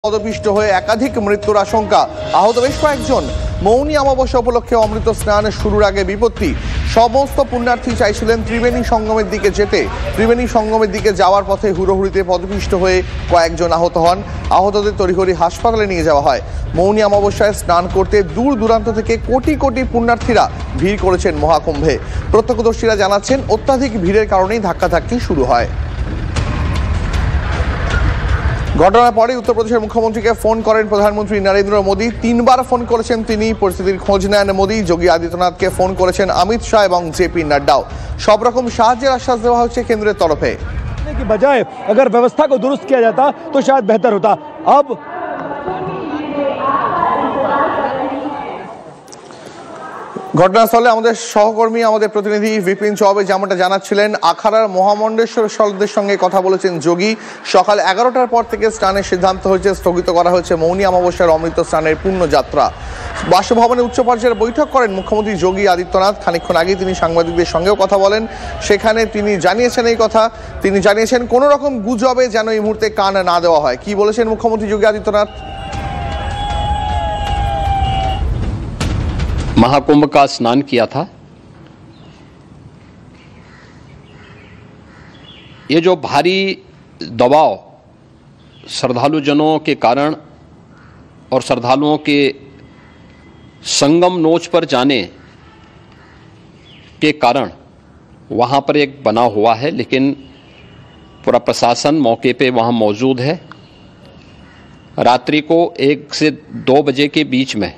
পদপিষ্ট হয়ে একাধিক মৃত্যুর আশঙ্কা, আহত বেশ কয়েকজন। মৌনী অমাবস্যা উপলক্ষে অমৃত স্নান শুরুর আগে বিপত্তি। সমস্ত পুণ্যার্থী চাইছিলেন ত্রিবেণী সঙ্গমের দিকে যেতে। ত্রিবেণী সঙ্গমের দিকে যাওয়ার পথে হুড়োহুড়িতে পদপিষ্ট হয়ে কয়েকজন আহত হন। আহতদের তড়িঘড়ি হাসপাতালে নিয়ে যাওয়া হয়। মৌনী অমাবস্যায় স্নান করতে দূর দূরান্ত থেকে কোটি কোটি পুণ্যার্থীরা ভিড় করেছেন মহাকুম্ভে। প্রত্যক্ষদর্শীরা জানাচ্ছেন অত্যাধিক ভিড়ের কারণেই ধাক্কাধাক্কি শুরু হয়। ঘটনার পরে উত্তরপ্রদেশের মুখ্যমন্ত্রীকে ফোন করেন প্রধানমন্ত্রী নরেন্দ্র মোদী। 3 বার ফোন করেছেন তিনি। পরিস্থিতির খোঁজ নেন মোদী। যোগী আদিত্যনাথকে ফোন করেছেন অমিত শাহ এবং জেপি নাড্ডাও। সব রকম সাহায্যের আশ্বাস দেওয়া হচ্ছে কেন্দ্রের তরফে। की बजाय अगर व्यवस्था को दुरुस्त किया जाता तो शायद बेहतर होता। अब ঘটনাস্থলে আমাদের সহকর্মী, আমাদের প্রতিনিধি বিপিন চৌবে যেমনটা জানাচ্ছিলেন, আখাড়ার মহামণ্ডলেশ্বরের সঙ্গে কথা বলেছেন যোগী। সকাল 11টার পর থেকে স্নানের সিদ্ধান্ত হয়েছে, স্থগিত করা হয়েছে মৌনী অমাবস্যার অমৃত স্নানের পূর্ণযাত্রা। বাসভবনে উচ্চ পর্যায়ের বৈঠক করেন মুখ্যমন্ত্রী যোগী আদিত্যনাথ। খানিকক্ষণ আগে তিনি সাংবাদিকদের সঙ্গেও কথা বলেন। সেখানে তিনি জানিয়েছেন এই কথা, তিনি জানিয়েছেন কোনো রকম গুজবে যেন এই মুহূর্তে কান না দেওয়া হয়। কি বলেছেন মুখ্যমন্ত্রী যোগী আদিত্যনাথ? महाकुंभ का स्नान किया था। ये जो भारी दबाव श्रद्धालुजनों के कारण और श्रद्धालुओं के संगम नोच पर जाने के कारण वहाँ पर एक बना हुआ है, लेकिन पूरा प्रशासन मौके पे वहाँ मौजूद है। रात्रि को 1 से 2 बजे के बीच में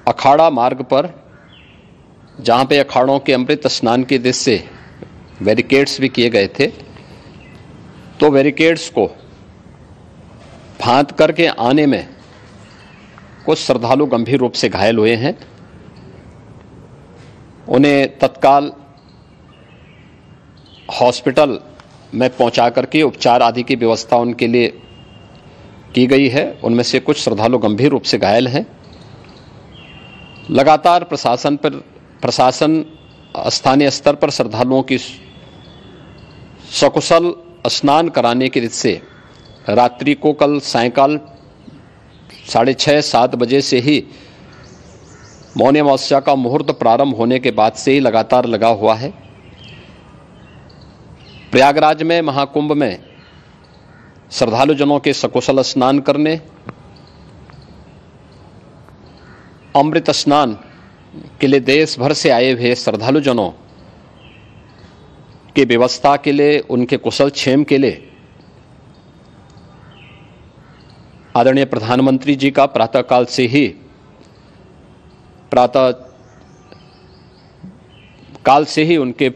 अखाड़ा मार्ग पर, जहाँ पे अखाड़ों के अमृत स्नान के दृश्य से बैरिकेड्स भी किए गए थे, तो बैरिकेड्स को फांद करके आने में कुछ श्रद्धालु गंभीर रूप से घायल हुए हैं। उन्हें तत्काल हॉस्पिटल में पहुँचा करके उपचार आदि की व्यवस्था उनके लिए की गई है। उनमें से कुछ श्रद्धालु गंभीर रूप से घायल हैं। लगातार प्रशासन स्थानीय स्तर पर श्रद्धालुओं की सकुशल स्नान कराने के दृष्टि से रात्रि को कल सायंकाल 6:30-7 बजे से ही मौनी अमावस्या का मुहूर्त प्रारंभ होने के बाद से ही लगातार लगा हुआ है। प्रयागराज में महाकुंभ में श्रद्धालुजनों के सकुशल स्नान करने, अमृत स्नान के लिए देश भर से आए हुए श्रद्धालुजनों की व्यवस्था के लिए, उनके कुशल क्षेम के लिए आदरणीय प्रधानमंत्री जी का प्रातःकाल से ही उनके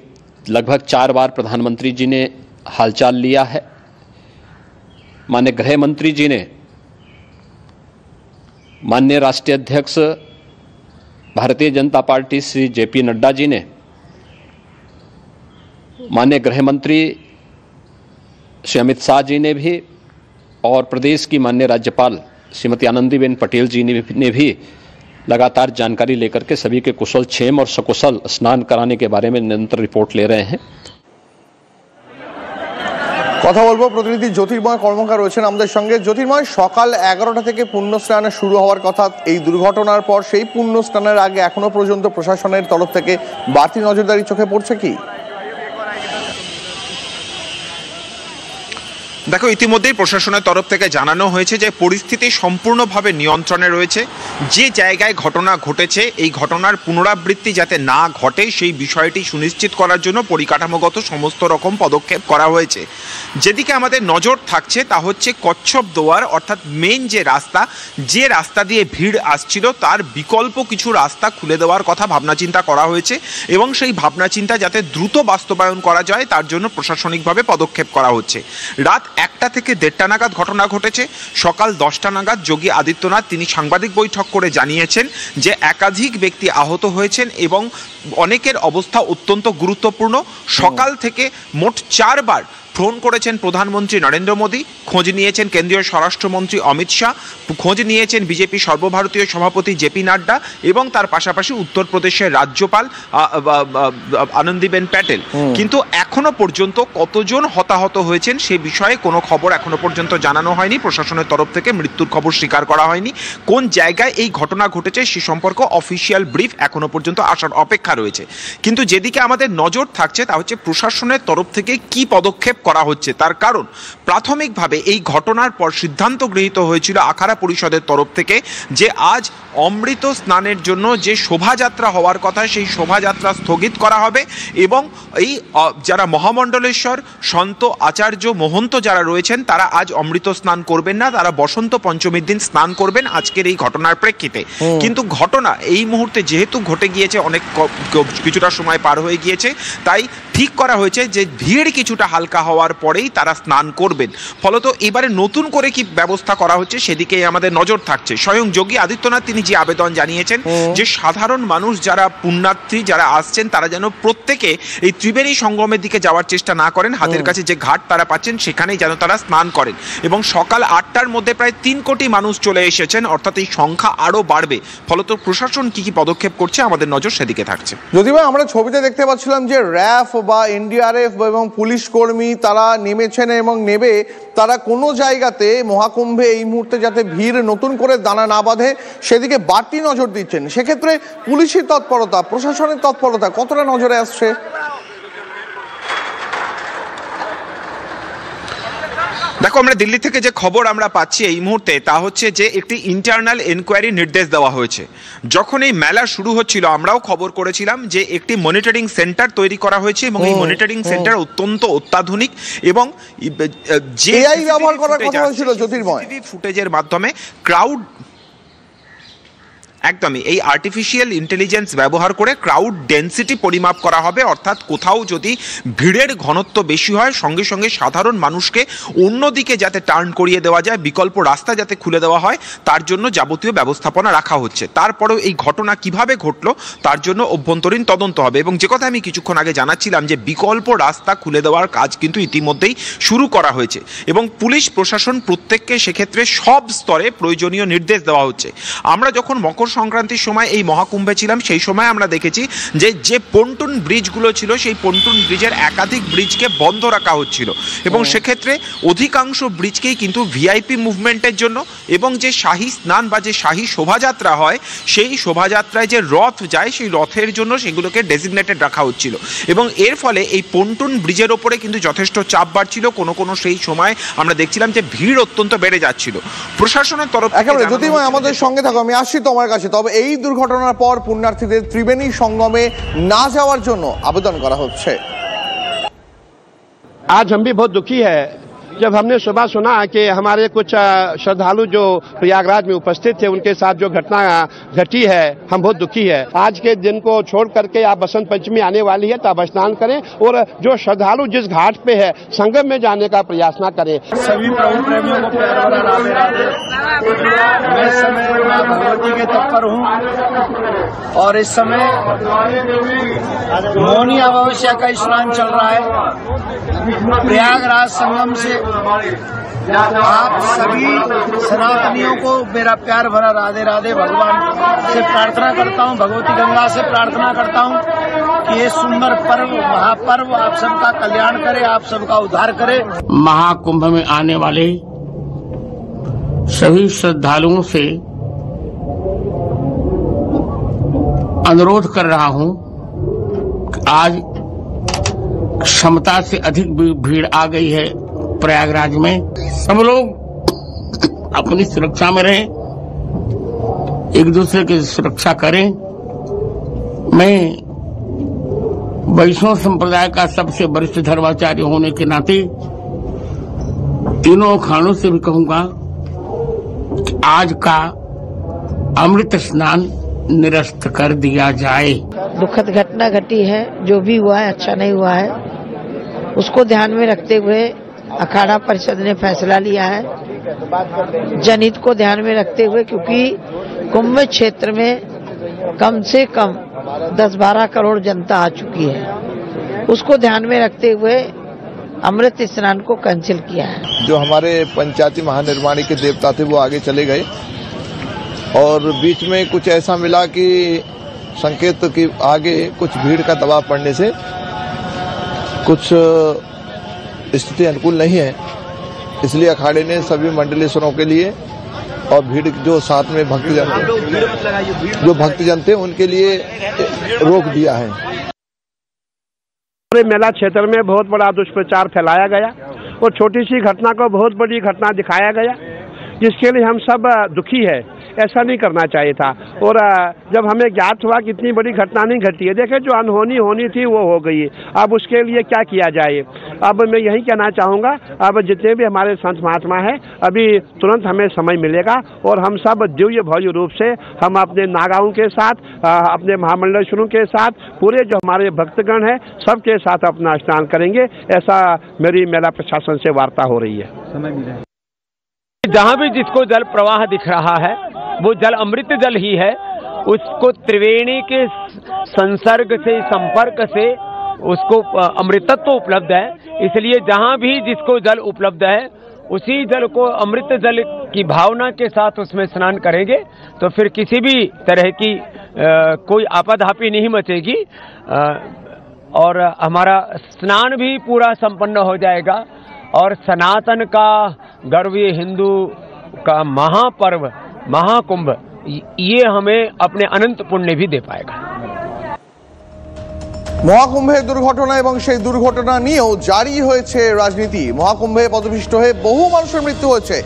लगभग 4 बार प्रधानमंत्री जी ने हालचाल लिया है। माननीय गृह मंत्री जी ने, माननीय राष्ट्रीय अध्यक्ष भारतीय जनता पार्टी श्री जेपी नड्डा जी ने, माननीय गृह मंत्री श्री अमित शाह जी ने भी, और प्रदेश की माननीय राज्यपाल श्रीमती आनंदीबेन पटेल जी ने भी लगातार जानकारी लेकर के सभी के कुशल क्षेम और सकुशल स्नान कराने के बारे में निरंतर रिपोर्ट ले रहे हैं। কথা বলবো প্রতিনিধি জ্যোতির্ময় কর্মকার রয়েছেন আমাদের সঙ্গে। জ্যোতির্ময়, সকাল 11টা থেকে পুণ্য স্নান শুরু হওয়ার কথা। এই দুর্ঘটনার পর সেই পুণ্য স্নানের আগে এখনো পর্যন্ত প্রশাসনের তরফ থেকে বাড়তি নজরদারি চোখে পড়ছে কি? দেখো, ইতিমধ্যেই প্রশাসনের তরফ থেকে জানানো হয়েছে যে পরিস্থিতি সম্পূর্ণভাবে নিয়ন্ত্রণে রয়েছে। যে জায়গায় ঘটনা ঘটেছে এই ঘটনার পুনরাবৃত্তি যাতে না ঘটে সেই বিষয়টি সুনিশ্চিত করার জন্য পরিকাঠামোগত সমস্ত রকম পদক্ষেপ করা হয়েছে। যেদিকে আমাদের নজর থাকছে তা হচ্ছে কচ্ছপ দুয়ার, অর্থাৎ মেন যে রাস্তা দিয়ে ভিড় আসছিল তার বিকল্প কিছু রাস্তা খুলে দেওয়ার কথা ভাবনাচিন্তা করা হয়েছে, এবং সেই ভাবনাচিন্তা যাতে দ্রুত বাস্তবায়ন করা যায় তার জন্য প্রশাসনিকভাবে পদক্ষেপ করা হচ্ছে। রাত 1টা থেকে 1:30 নাগাদ ঘটনা ঘটেছে। সকাল 10টা নাগাদ যোগী আদিত্যনাথ তিনি সাংবাদিক বৈঠক করে জানিয়েছেন যে একাধিক ব্যক্তি আহত হয়েছেন এবং অনেকের অবস্থা অত্যন্ত গুরুত্বপূর্ণ। সকাল থেকে মোট 4 বার ফোন করেছেন প্রধানমন্ত্রী নরেন্দ্র মোদী, খোঁজ নিয়েছেন কেন্দ্রীয় স্বরাষ্ট্রমন্ত্রী অমিত শাহ, খোঁজ নিয়েছেন বিজেপি সর্বভারতীয় সভাপতি জেপি নাড্ডা এবং তার পাশাপাশি উত্তরপ্রদেশের রাজ্যপাল আনন্দীবেন প্যাটেল। কিন্তু এখনো পর্যন্ত কতজন হতাহত হয়েছেন সে বিষয়ে কোনো খবর এখনো পর্যন্ত জানানো হয়নি। প্রশাসনের তরফ থেকে মৃত্যুর খবর স্বীকার করা হয়নি। কোন জায়গায় এই ঘটনা ঘটেছে সে সম্পর্কে অফিসিয়াল ব্রিফ এখনো পর্যন্ত আসার অপেক্ষা রয়েছে। কিন্তু যেদিকে আমাদের নজর থাকছে তা হচ্ছে প্রশাসনের তরফ থেকে কি পদক্ষেপ করা হচ্ছে। তার কারণ প্রাথমিকভাবে এই ঘটনার পর সিদ্ধান্ত গৃহীত হয়েছিল আখাড়া পরিষদের তরফ থেকে যে আজ অমৃত স্নানের জন্য যে শোভাযাত্রা হওয়ার কথা সেই শোভাযাত্রা স্থগিত করা হবে এবং এই যারা মহামণ্ডলেশ্বর সন্ত আচার্য মহন্ত যারা রয়েছেন তারা আজ অমৃত স্নান করবেন না, তারা বসন্ত পঞ্চমীর দিন স্নান করবেন আজকের এই ঘটনার প্রেক্ষিতে। কিন্তু ঘটনা এই মুহূর্তে যেহেতু ঘটে গিয়েছে, অনেক কিছুটা সময় পার হয়ে গিয়েছে, তাই ঠিক করা হয়েছে যে ভিড় কিছুটা হালকা হওয়ার পরেই তারা স্নান করবেন। ফলত এবারে নতুন করে কি ব্যবস্থা করা হচ্ছে সেদিকে আমাদের নজর থাকছে। স্বয়ং যোগী আদিত্যনাথ তিনি যে আবেদন জানিয়েছেন যে সাধারণ মানুষ যারা পুণ্যার্থী যারা আসছেন তারা যেন প্রত্যেকে এই ত্রিবেণী সঙ্গমের দিকে যাওয়ার চেষ্টা না করেন, হাতের কাছে যে ঘাট তারা পাচ্ছেন সেখানেই যেন তারা স্নান করেন। এবং সকাল 8টার মধ্যে প্রায় 3 কোটি মানুষ চলে এসেছেন, অর্থাৎ এই সংখ্যা আরো বাড়বে। ফলত প্রশাসন কি কি পদক্ষেপ করছে আমাদের নজর সেদিকে থাকছে। যদিও আমরা ছবিতে দেখতে পাচ্ছিলাম যে র্যাফ বা এনডিআরএফ এবং পুলিশ কর্মী তারা নেমেছেন এবং নেবে তারা কোনো জায়গাতে মহাকুম্ভে এই মুহূর্তে যাতে ভিড় নতুন করে দানা না বাঁধে সেদিকে বাড়তি নজর দিচ্ছেন। সেক্ষেত্রে পুলিশের তৎপরতা, প্রশাসনের তৎপরতা কতটা নজরে আসছে? দেখো, আমরা দিল্লি থেকে যে খবর আমরা পাচ্ছি এই মুহূর্তে তা হচ্ছে যে একটি ইন্টারনাল এনকোয়ারি নির্দেশ দেওয়া হয়েছে। যখন এই মেলা শুরু হচ্ছিল আমরাও খবর করেছিলাম যে একটি মনিটরিং সেন্টার তৈরি করা হয়েছে এবং এই মনিটরিং সেন্টার অত্যন্ত অত্যাধুনিক এবং যে এআই ব্যবহার করার কথা হয়েছিল জ্যোতির্ময় ফুটেজের মাধ্যমে ক্রাউড একদমই এই আর্টিফিশিয়াল ইন্টেলিজেন্স ব্যবহার করে ক্রাউড ডেন্সিটি পরিমাপ করা হবে। অর্থাৎ কোথাও যদি ভিড়ের ঘনত্ব বেশি হয় সঙ্গে সঙ্গে সাধারণ মানুষকে অন্যদিকে যাতে টার্ন করিয়ে দেওয়া যায়, বিকল্প রাস্তা যাতে খুলে দেওয়া হয় তার জন্য যাবতীয় ব্যবস্থাপনা রাখা হচ্ছে। তারপরেও এই ঘটনা কিভাবে ঘটলো তার জন্য অভ্যন্তরীণ তদন্ত হবে। এবং যে কথা আমি কিছুক্ষণ আগে জানাচ্ছিলাম যে বিকল্প রাস্তা খুলে দেওয়ার কাজ কিন্তু ইতিমধ্যেই শুরু করা হয়েছে এবং পুলিশ প্রশাসন প্রত্যেককে সেক্ষেত্রে সব স্তরে প্রয়োজনীয় নির্দেশ দেওয়া হচ্ছে। আমরা যখন মকর সংক্রান্তির সময় এই মহাকুম্ভে ছিলাম সেই সময় আমরা দেখেছি যে পন্টুন ব্রিজগুলো ছিল সেই পন্টুন ব্রিজের একাধিক ব্রিজকে বন্ধ রাখা হচ্ছিল এবং সেক্ষেত্রে অধিকাংশ ব্রিজকেই কিন্তু ভিআইপি মুভমেন্টের জন্য এবং যে শাহী স্নান বা যে শাহী শোভাযাত্রা হয় সেই শোভাযাত্রায় যে রথ যায় সেই রথের জন্য সেগুলোকে ডেজিগনেটেড রাখা হচ্ছিল এবং এর ফলে এই পন্টুন ব্রিজের ওপরে কিন্তু যথেষ্ট চাপ বাড়ছিল। কোনো সেই সময় আমরা দেখছিলাম যে ভিড় অত্যন্ত বেড়ে যাচ্ছিল। প্রশাসনের তরফ একেবারে জ্যোতির্ময় আমাদের সঙ্গে থাকো, আমি আসছি তোমার কাছে। তবে এই দুর্ঘটনার পর পুণ্যার্থীদের ত্রিবেণী সঙ্গমে না যাওয়ার জন্য আবেদন করা হচ্ছে। आज हम भी बहुत दुखी है जब हमने सुबह सुना कि हमारे कुछ श्रद्धालु जो प्रयागराज में उपस्थित थे उनके साथ जो घटना घटी है, हम बहुत दुखी है। आज के दिन को छोड़ करके आप बसंत पंचमी आने वाली है तो आप स्नान करें और जो श्रद्धालु जिस घाट पे है संगम में जाने का प्रयास न करें। सभी प्रभु प्रेमियों को प्यार भरा राधे राधे। मैं इस समय मां भगवती के तट पर हूँ और इस समय मौनी अमावस्या का स्नान चल रहा है। प्रयागराज संगम से आप सभी सनातनियों को मेरा प्यार भरा राधे राधे। भगवान से प्रार्थना करता हूँ, भगवती गंगा से प्रार्थना करता हूँ कि ये सुंदर पर्व महापर्व आप सबका कल्याण करे, आप सबका उद्धार करे। महाकुंभ में आने वाले सभी श्रद्धालुओं से अनुरोध कर रहा हूँ आज क्षमता से अधिक भीड़ आ गई है प्रयागराज में। सब लोग अपनी सुरक्षा में रहें, एक दूसरे की सुरक्षा करें। मैं वैष्णव संप्रदाय का सबसे वरिष्ठ धर्माचार्य होने के नाते तीनों अखाड़ों से भी कहूंगा कि आज का अमृत स्नान निरस्त कर दिया जाए। दुखद घटना घटी है, जो भी हुआ है अच्छा नहीं हुआ है, उसको ध्यान में रखते हुए अखाड़ा परिषद ने फैसला लिया है। जनहित को ध्यान में रखते हुए, क्योंकि कुंभ क्षेत्र में कम से कम 10-12 करोड़ जनता आ चुकी है, उसको ध्यान में रखते हुए अमृत स्नान को कैंसिल किया है। जो हमारे पंचायती महानिर्माणी के देवता थे वो आगे चले गए और बीच में कुछ ऐसा मिला कि संकेत कि आगे कुछ भीड़ का दबाव पड़ने से कुछ स्थिति अनुकूल नहीं है, इसलिए अखाड़े ने सभी मंडलेश्वरों के लिए और भीड़ जो साथ में भक्तजन थे उनके लिए रोक दिया है। पूरे मेला क्षेत्र में बहुत बड़ा दुष्प्रचार फैलाया गया और छोटी सी घटना को बहुत बड़ी घटना दिखाया गया, जिसके लिए हम सब दुखी है। ऐसा नहीं करना चाहिए था और जब हमें ज्ञात हुआ कि इतनी बड़ी घटना नहीं घटी है, देखे जो अनहोनी होनी थी वो हो गई। अब उसके लिए क्या किया जाए? अब मैं यही कहना चाहूँगा, अब जितने भी हमारे संत महात्मा हैं, अभी तुरंत हमें समय मिलेगा और हम सब दिव्य भव्य रूप से हम अपने नागाओं के साथ, अपने महामंडलेश्वरों के साथ, पूरे जो हमारे भक्तगण हैं सबके साथ अपना स्नान करेंगे। ऐसा मेरी मेला प्रशासन से वार्ता हो रही है। जहाँ भी जिसको जल प्रवाह दिख रहा है वो जल अमृत जल ही है। उसको त्रिवेणी के संसर्ग से, संपर्क से उसको अमृतत्व उपलब्ध है। इसलिए जहाँ भी जिसको जल उपलब्ध है उसी जल को अमृत जल की भावना के साथ उसमें स्नान करेंगे तो फिर किसी भी तरह की कोई आपाधापी नहीं मचेगी और हमारा स्नान भी पूरा संपन्न हो जाएगा और सनातन का गर्व, ये हिंदू का महापर्व महाकुंभ, ये हमें अपने अनंत पुण्य भी दे पाएगा। মহাকুম্ভে দুর্ঘটনা এবং সেই দুর্ঘটনা নিয়েও জারি হয়েছে রাজনীতি। মহাকুম্ভে পদপিষ্ট হয়ে বহু মানুষের মৃত্যু হয়েছে।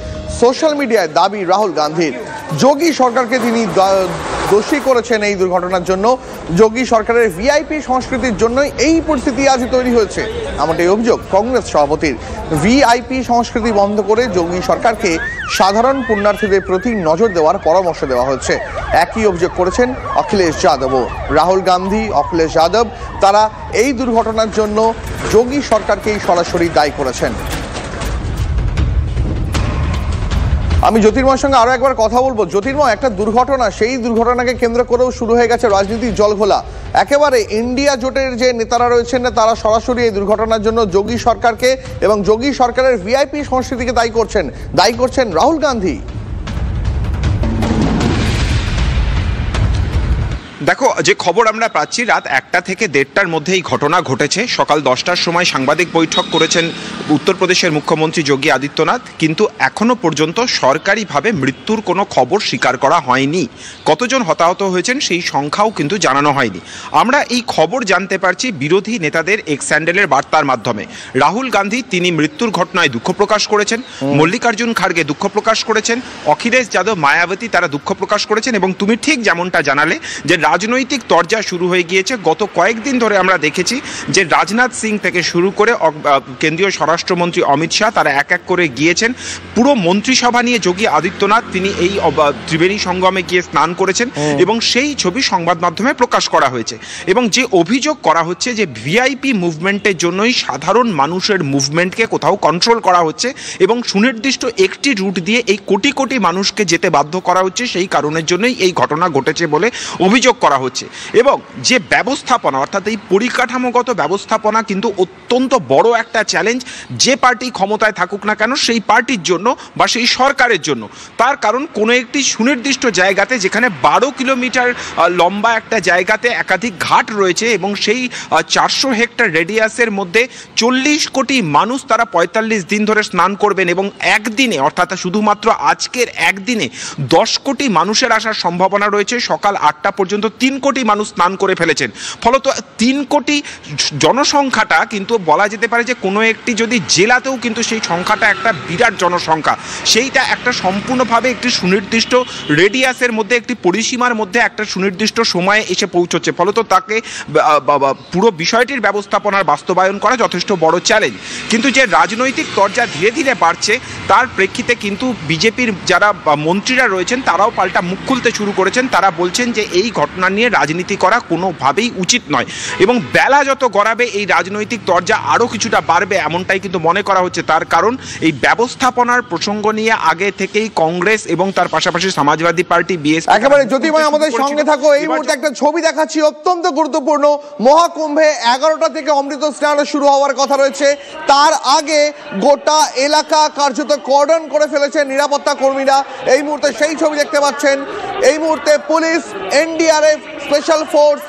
সোশ্যাল মিডিয়ায় দাবি রাহুল গান্ধীর। যোগী সরকারকে তিনি দোষী করেছেন এই দুর্ঘটনার জন্য। যোগী সরকারের ভিআইপি সংস্কৃতির জন্যই এই পরিস্থিতি আজ তৈরি হয়েছে, এমনটাই অভিযোগ কংগ্রেস সভাপতির। ভিআইপি সংস্কৃতি বন্ধ করে যোগী সরকারকে সাধারণ পুণ্যার্থীদের প্রতি নজর দেওয়ার পরামর্শ দেওয়া হচ্ছে। একই অভিযোগ করেছেন অখিলেশ যাদবও। রাহুল গান্ধী, অখিলেশ যাদব তারা এই দুর্ঘটনার জন্য যোগী সরকারকেই সরাসরি দায়ী করেছেন। আমি জ্যোতির্ময়ের সঙ্গে আরো একবার কথা বলবো। জ্যোতির্ময়, একটা দুর্ঘটনা, সেই দুর্ঘটনাকে কেন্দ্র করেও শুরু হয়ে গেছে রাজনীতির জলঘোলা। একেবারে ইন্ডিয়া জোটের যে নেতারা রয়েছেন না তারা সরাসরি এই দুর্ঘটনার জন্য যোগী সরকারকে এবং যোগী সরকারের ভিআইপি সংস্কৃতিকে দায়ী করছেন রাহুল গান্ধী। দেখো, যে খবর আমরা পাচ্ছি রাত 1টা থেকে 1:30টার মধ্যে এই ঘটনা ঘটেছে। সকাল 10টার সময় সাংবাদিক বৈঠক করেছেন উত্তরপ্রদেশের মুখ্যমন্ত্রী যোগী আদিত্যনাথ, কিন্তু এখনো পর্যন্ত সরকারিভাবে মৃত্যুর কোনো খবর স্বীকার করা হয়নি। কতজন হতাহত হয়েছেন সেই সংখ্যাও কিন্তু জানানো হয়নি। আমরা এই খবর জানতে পারছি বিরোধী নেতাদের এক্স হ্যান্ডেলের বার্তার মাধ্যমে। রাহুল গান্ধী তিনি মৃত্যুর ঘটনায় দুঃখ প্রকাশ করেছেন, মল্লিকার্জুন খাড়গে দুঃখ প্রকাশ করেছেন, অখিলেশ যাদব, মায়াবতী তারা দুঃখ প্রকাশ করেছেন এবং তুমি ঠিক যেমনটা জানালে যে রাজনৈতিক তরজা শুরু হয়ে গিয়েছে। গত কয়েকদিন ধরে আমরা দেখেছি যে রাজনাথ সিং থেকে শুরু করে কেন্দ্রীয় স্বরাষ্ট্রমন্ত্রী অমিত শাহ তারা এক এক করে গিয়েছেন। পুরো মন্ত্রিসভা নিয়ে যোগী আদিত্যনাথ তিনি এই ত্রিবেণী সঙ্গমে গিয়ে স্নান করেছেন এবং সেই ছবি সংবাদ মাধ্যমে প্রকাশ করা হয়েছে। এবং যে অভিযোগ করা হচ্ছে যে ভিআইপি মুভমেন্টের জন্যই সাধারণ মানুষের মুভমেন্টকে কোথাও কন্ট্রোল করা হচ্ছে এবং সুনির্দিষ্ট একটি রুট দিয়ে এই কোটি কোটি মানুষকে যেতে বাধ্য করা হচ্ছে, সেই কারণের জন্যই এই ঘটনা ঘটেছে বলে অভিযোগ করা হচ্ছে। এবং যে ব্যবস্থাপনা, অর্থাৎ এই পরিকাঠামোগত ব্যবস্থাপনা কিন্তু অত্যন্ত বড় একটা চ্যালেঞ্জ, যে পার্টি ক্ষমতায় থাকুক না কেন সেই পার্টির জন্য বা সেই সরকারের জন্য। তার কারণ কোনো একটি সুনির্দিষ্ট জায়গাতে, যেখানে 12 কিলোমিটার লম্বা একটা জায়গাতে একাধিক ঘাট রয়েছে এবং সেই 400 হেক্টর রেডিয়াসের মধ্যে 40 কোটি মানুষ তারা 45 দিন ধরে স্নান করবেন এবং একদিনে, অর্থাৎ শুধুমাত্র আজকের একদিনে 10 কোটি মানুষের আসার সম্ভাবনা রয়েছে। সকাল 8টা পর্যন্ত 3 কোটি মানুষ স্নান করে ফেলেছেন। ফলত 3 কোটি জনসংখ্যাটা কিন্তু বলা যেতে পারে যে কোনো একটি যদি জেলাতেও কিন্তু সেই সংখ্যাটা একটা বিরাট জনসংখ্যা, সেইটা একটা সম্পূর্ণভাবে একটি সুনির্দিষ্ট রেডিয়াসের মধ্যে, একটি পরিসীমার মধ্যে একটা সুনির্দিষ্ট সময়ে এসে পৌঁছচ্ছে। ফলত তাকে পুরো বিষয়টির ব্যবস্থাপনার বাস্তবায়ন করা যথেষ্ট বড় চ্যালেঞ্জ। কিন্তু যে রাজনৈতিক তরজা ধীরে ধীরে বাড়ছে তার প্রেক্ষিতে কিন্তু বিজেপির যারা মন্ত্রীরা রয়েছেন তারাও পাল্টা মুখ খুলতে শুরু করেছেন। তারা বলছেন যে এই ঘটনা ঘটনা নিয়ে রাজনীতি করা কোনোভাবেই উচিত নয় এবং বেলা যত গড়াবে এই রাজনৈতিক দরজা আরও কিছুটা বাড়বে এমনটাই কিন্তু মনে করা হচ্ছে। তার কারণ এই ব্যবস্থাপনার প্রসঙ্গ নিয়ে আগে থেকেই কংগ্রেস এবং তার পাশাপাশি সমাজবাদী পার্টি বিএসপি একেবারে জ্যোতির্ময় আমাদের সঙ্গে থাকো। এই মুহূর্তে একটা ছবি দেখাচ্ছি অত্যন্ত গুরুত্বপূর্ণ। মহাকুম্ভে 11টা থেকে অমৃত স্নান শুরু হওয়ার কথা রয়েছে, তার আগে গোটা এলাকা কার্যত কর্ডন করে ফেলেছে নিরাপত্তা কর্মীরা। এই মুহূর্তে সেই ছবি দেখতে পাচ্ছেন। এই মুহূর্তে পুলিশ, এনডিআরএফ, স্পেশাল ফোর্স,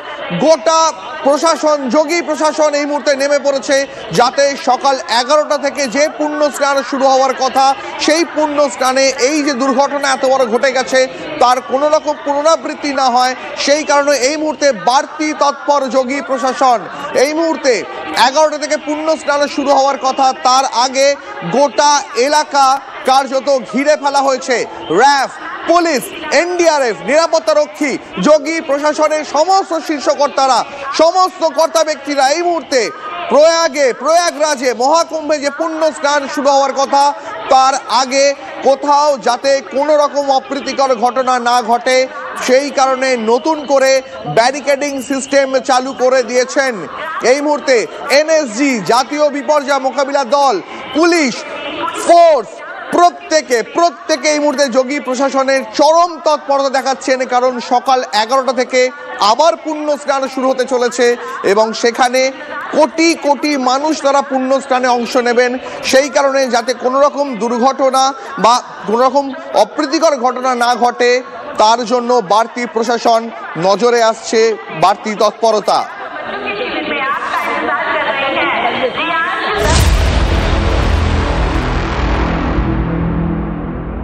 গোটা প্রশাসন, যোগী প্রশাসন এই মুহূর্তে নেমে পড়েছে যাতে সকাল 11টা থেকে যে পুণ্য স্নান শুরু হওয়ার কথা সেই পুণ্য স্নানে এই যে দুর্ঘটনা এত বড় ঘটে গেছে তার কোনো রকম পুনরাবৃত্তি না হয় সেই কারণে এই মুহূর্তে বাড়তি তৎপর যোগী প্রশাসন। এই মুহূর্তে 11টা থেকে পুণ্য স্নান শুরু হওয়ার কথা, তার আগে গোটা এলাকা কার্যত ঘিরে ফেলা হয়েছে। র্যাফ, পুলিশ, এনডিআরএফ, নিরাপত্তারক্ষী, যোগী প্রশাসনের সমস্ত শীর্ষকর্তারা, সমস্ত কর্তা ব্যক্তিরা এই মুহূর্তে প্রয়াগরাজে মহাকুম্ভে যে পুণ্য স্নান শুরু হওয়ার কথা তার আগে কোথাও যাতে কোনো রকম অপ্রীতিকর ঘটনা না ঘটে সেই কারণে নতুন করে ব্যারিকেডিং সিস্টেম চালু করে দিয়েছেন। এই মুহূর্তে এনএসজি, জাতীয় বিপর্যয় মোকাবিলা দল, পুলিশ ফোর্স প্রত্যেকে এই মুহূর্তে যোগী প্রশাসনের চরম তৎপরতা দেখাচ্ছেন, কারণ সকাল 11টা থেকে আবার পুণ্য স্নান শুরু হতে চলেছে এবং সেখানে কোটি কোটি মানুষ তারা পুণ্য স্নানে অংশ নেবেন। সেই কারণে যাতে কোনো রকম দুর্ঘটনা বা কোনো রকম অপ্রীতিকর ঘটনা না ঘটে তার জন্য বাড়তি প্রশাসন নজরে আসছে, বাড়তি তৎপরতা।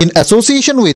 In association with